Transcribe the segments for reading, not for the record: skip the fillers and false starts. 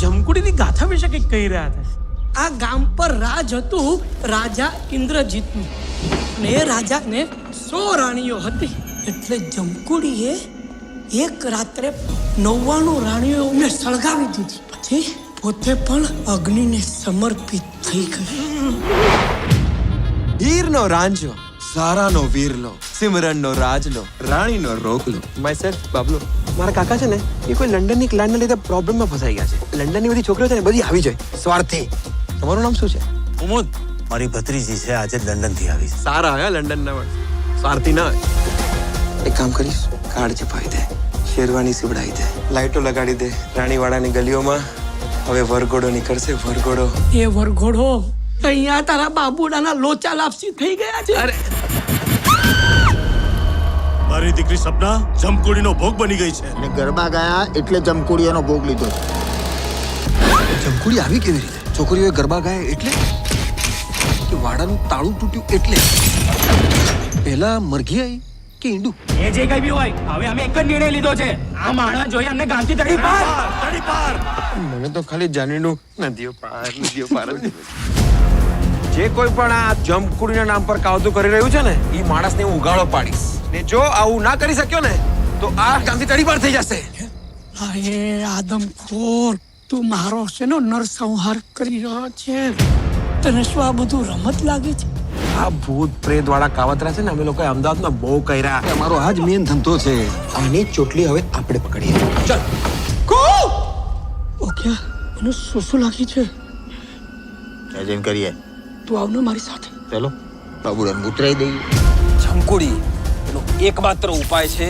જમકુડીની ગાથા વિશે કંઈક કહી રહ્યા હતા. આ ગામ પર રાજ હતું રાજા ઇન્દ્રજીતનું, અને એ રાજાને 100 રાણીઓ હતી. એટલે જમકુડીએ એક રાત્રે 99 રાણીઓને સળગાવી દીધી. પછી પોતે પણ અગ્નિને સમર્પિત થઈ ગઈ. હીરનો રાંજો, સારાનો વીરલો, સિમરનનો રાજલો, રાણીનો રોકલો. માય સેલ્ફ બાબલો. મારા કાકા છે ને, એ કોઈ લંડનની ક્લાઇન્ટના લીધે પ્રોબ્લેમમાં ફસાઈ ગયા છે. લંડનની બધી છોકરીઓ છે ને, બધી આવી જાય સ્વાર્થી. તમારું નામ શું છે? ઉમુદ, મારી ભત્રીજી છે, આજે લંડનથી આવી છે. સારા હે લંડનના પણ, સ્વાર્થી ના હોય. એક કામ કરીશ, કાર્ડ છપાવી દે, શેરવાની સીવડાવી દે, લાઈટો લગાડી દે. રાણીવાડાની ગલીઓમાં હવે વરઘોડો નીકળશે, વરઘોડો. એ વરઘોડો અહીંયા તારા બાબુડાના લોચા લાપસી થઈ ગયા છે. અરે મારી દીકરી સપના જમકુડીનો ભોગ બની ગઈ છે. અને ગરબા ગયા એટલે જમકુડીઓનો ભોગ લીધો. જમકુડી આવી કેવી રીતે? છોકરીઓએ ગરબા ગાયા એટલે કે વાડાનું તાળું તૂટ્યું એટલે? પહેલા મરઘી આવી કે ઈંડું? એ જે કઈ બી હોય, હવે અમે એક જ નિર્ણય લીધો છે. આ માણસ જોઈએ અમને ગામથી તડી પાર. મને તો ખાલી જાનવીનું નદીઓ પાર જ. જે કોઈ પણ આ જમકુડીના નામ પર કાવતું કરી રહ્યું છે ને, એ માણસને હું ઉગાડો પાડીશ. ને જો આવું ના કરી શક્યો ને, તો આ ગામથી તડીપાર થઈ જશે. અરે આદમખોર, તું મારો શેનો નરસંહાર કરી રહ્યો છે? તને શું આ બધું રમત લાગે છે? આ ભૂત પ્રેત વાળા કાવતરા છે ને, અમે લોકોએ અમદાવાદમાં બહુ કર્યા. અમારો આ જ મેન ધંધો છે. આની ચોટલી હવે આપણે પકડીએ. ચાલ ઓકે, મને શું લાગી છે? જઈને કરીએ. તું આવને મારી સાથે. ચલો બાબુડાને ઉતરાઈ દઈએ. જમકુડી એનો એકમાત્ર ઉપાય છે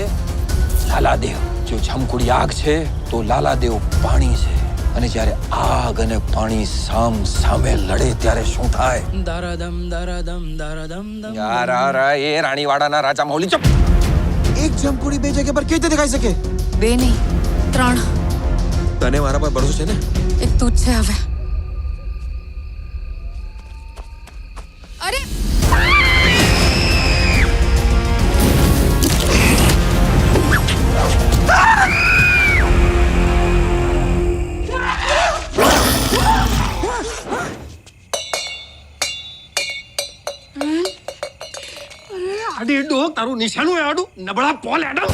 લાલાદેવ. જો જમકુડી આગ છે તો લાલાદેવ પાણી છે, અને જ્યારે આગ અને પાણી સામે લડે ત્યારે શું થાય? દરદમ દરદમ દરદમ દમ. યાર એ રાણીવાડાના રાજા મૌલી ચપ. એક જમકુડી બે જગ્યા પર કેવી રીતે દેખાઈ શકે? 2 નહીં 3. તને મારા પર ભરોસો છે ને? એક તું જ છે હવે. અરે આડી ડો તારું નિશાનું આડું નબળા પોલ એડમ.